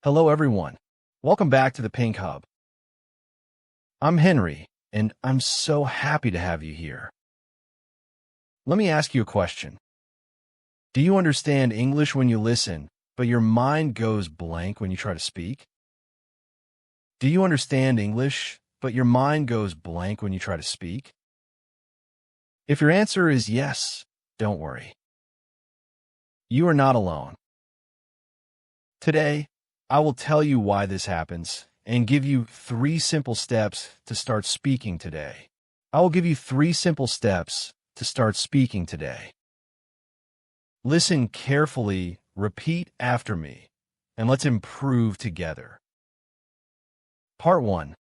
Hello, everyone. Welcome back to the Pink Hub. I'm Henry, and I'm so happy to have you here. Let me ask you a question. Do you understand English when you listen, but your mind goes blank when you try to speak? Do you understand English, but your mind goes blank when you try to speak? If your answer is yes, don't worry. You are not alone. Today, I will tell you why this happens and give you 3 simple steps to start speaking today. I will give you 3 simple steps to start speaking today. Listen carefully, repeat after me, and let's improve together. Part 1.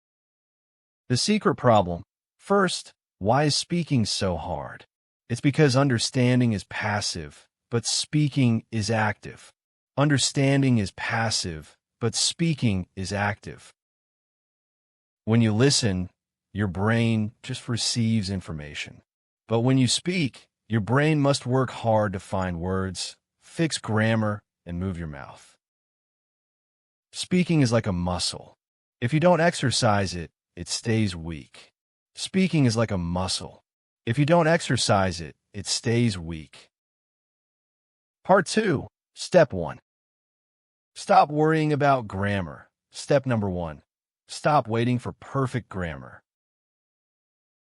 The secret problem. First, why is speaking so hard? It's because understanding is passive, but speaking is active. Understanding is passive, but speaking is active. When you listen, your brain just receives information. But when you speak, your brain must work hard to find words, fix grammar, and move your mouth. Speaking is like a muscle. If you don't exercise it, it stays weak. Speaking is like a muscle. If you don't exercise it, it stays weak. Part 2. Step 1. Stop worrying about grammar. Step number 1. Stop waiting for perfect grammar.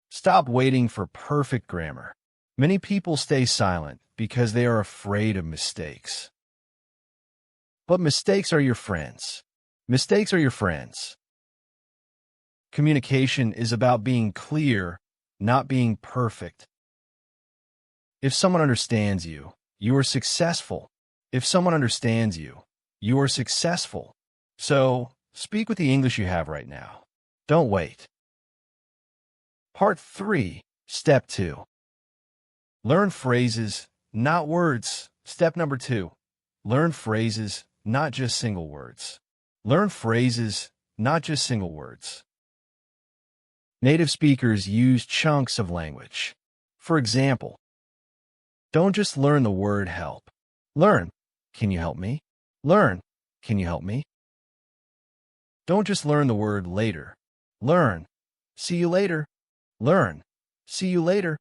Stop waiting for perfect grammar. Many people stay silent because they are afraid of mistakes. But mistakes are your friends. Mistakes are your friends. Communication is about being clear, not being perfect. If someone understands you, you are successful. If someone understands you, you are successful. So, speak with the English you have right now. Don't wait. Part 3. Step 2. Learn phrases, not words. Step number 2. Learn phrases, not just single words. Learn phrases, not just single words. Native speakers use chunks of language. For example, don't just learn the word help. Learn, can you help me? Learn, can you help me? Don't just learn the word later. Learn, see you later. Learn, see you later.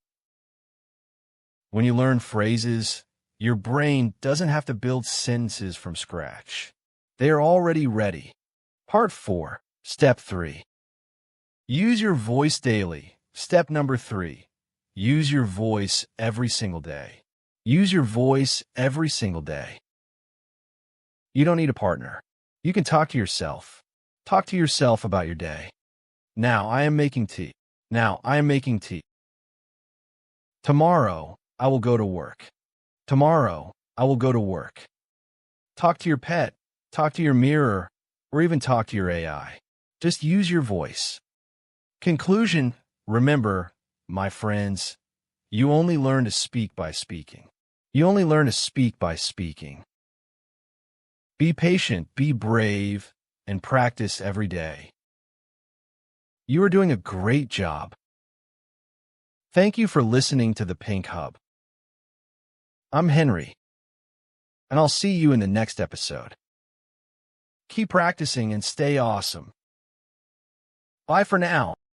When you learn phrases, your brain doesn't have to build sentences from scratch. They are already ready. Part 4. Step 3. Use your voice daily. Step number 3. Use your voice every single day. Use your voice every single day. You don't need a partner. You can talk to yourself. Talk to yourself about your day. Now I am making tea. Now I am making tea. Tomorrow I will go to work. Tomorrow I will go to work. Talk to your pet. Talk to your mirror, or even talk to your AI. Just use your voice. Conclusion. Remember, my friends, you only learn to speak by speaking. You only learn to speak by speaking. Be patient, be brave, and practice every day. You are doing a great job. Thank you for listening to the Pink Hub. I'm Henry, and I'll see you in the next episode. Keep practicing and stay awesome. Bye for now.